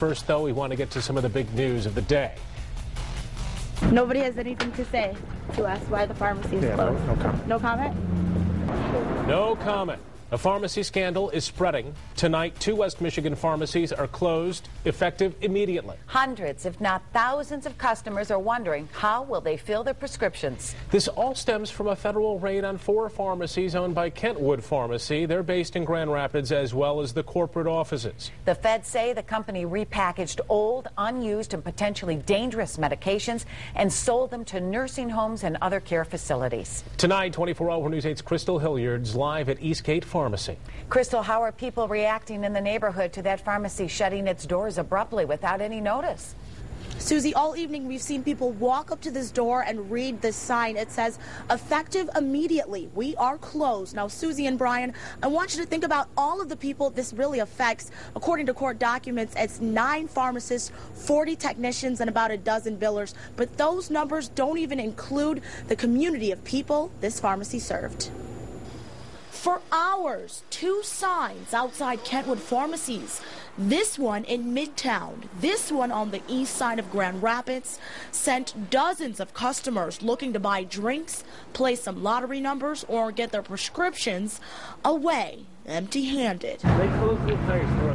First, though, we want to get to some of the big news of the day. Nobody has anything to say to us why the pharmacy is closed. No comment. No comment? No comment. A pharmacy scandal is spreading. Tonight, 2 West Michigan pharmacies are closed, effective immediately. Hundreds, if not thousands of customers are wondering how will they fill their prescriptions. This all stems from a federal raid on 4 pharmacies owned by Kentwood Pharmacy. They're based in Grand Rapids as well as the corporate offices. The feds say the company repackaged old, unused, and potentially dangerous medications and sold them to nursing homes and other care facilities. Tonight, 24-hour News 8's Crystal Hilliard's live at Eastgate Pharmacy. Crystal, how are people reacting in the neighborhood to that pharmacy shutting its doors abruptly without any notice? Susie, all evening we've seen people walk up to this door and read this sign. It says, effective immediately. We are closed. Now, Susie and Brian, I want you to think about all of the people this really affects. According to court documents, it's 9 pharmacists, 40 technicians, and about a dozen billers. But those numbers don't even include the community of people this pharmacy served. For hours, 2 signs outside Kentwood Pharmacies. This one in MidTowne, this one on the east side of Grand Rapids, sent dozens of customers looking to buy drinks, play some lottery numbers, or get their prescriptions away empty-handed.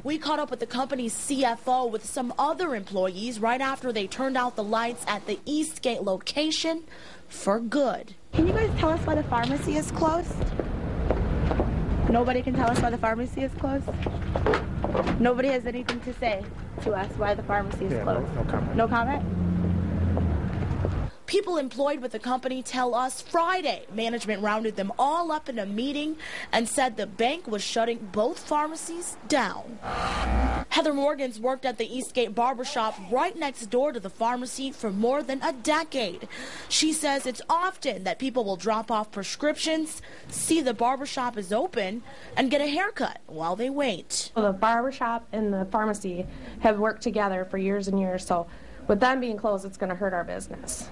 We caught up with the company's CFO with some other employees right after they turned out the lights at the Eastgate location for good. Can you guys tell us why the pharmacy is closed? Nobody can tell us why the pharmacy is closed? Nobody has anything to say to us why the pharmacy is closed? No comment. No comment? People employed with the company tell us Friday management rounded them all up in a meeting and said the bank was shutting both pharmacies down. Heather Morgan's worked at the Eastgate barbershop right next door to the pharmacy for more than a decade. She says it's often that people will drop off prescriptions, see the barbershop is open, and get a haircut while they wait. Well, the barbershop and the pharmacy have worked together for years and years, so with them being closed, it's going to hurt our business.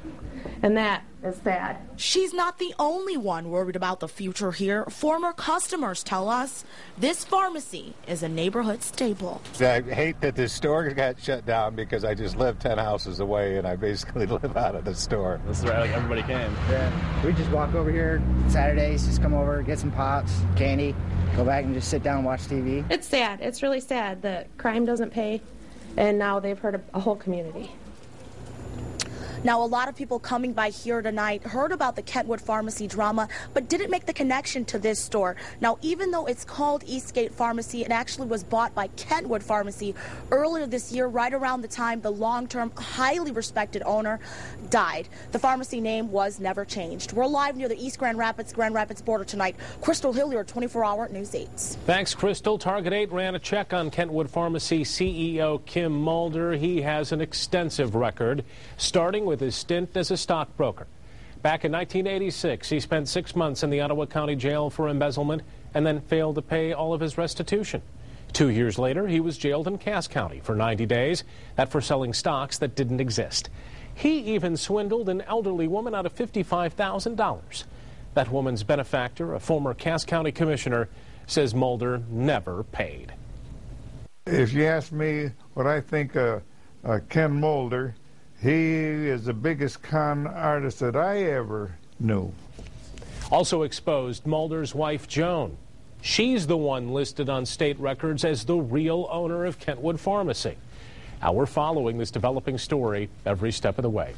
And that is sad. She's not the only one worried about the future here. Former customers tell us this pharmacy is a neighborhood staple. I hate that this store got shut down because I just live 10 houses away and I basically live out of the store. This is where like everybody came. Yeah, we just walk over here Saturdays, just come over, get some pops, candy, go back and just sit down and watch TV. It's sad. It's really sad that crime doesn't pay, and now they've hurt a whole community. Now, a lot of people coming by here tonight heard about the Kentwood Pharmacy drama, but didn't make the connection to this store. Now, even though it's called Eastgate Pharmacy, it actually was bought by Kentwood Pharmacy earlier this year, right around the time the long-term, highly respected owner died. The pharmacy name was never changed. We're live near the East Grand Rapids border tonight. Crystal Hilliard, 24-hour News 8. Thanks, Crystal. Target 8 ran a check on Kentwood Pharmacy CEO Kim Mulder. He has an extensive record, starting with his stint as a stockbroker. Back in 1986, he spent 6 months in the Ottawa County Jail for embezzlement and then failed to pay all of his restitution. 2 years later, he was jailed in Cass County for 90 days, that for selling stocks that didn't exist. He even swindled an elderly woman out of $55,000. That woman's benefactor, a former Cass County commissioner, says Mulder never paid. If you ask me what I think of Ken Mulder, he is the biggest con artist that I ever knew. Also exposed, Mulder's wife, Joan. She's the one listed on state records as the real owner of Kentwood Pharmacy. Now, we're following this developing story every step of the way.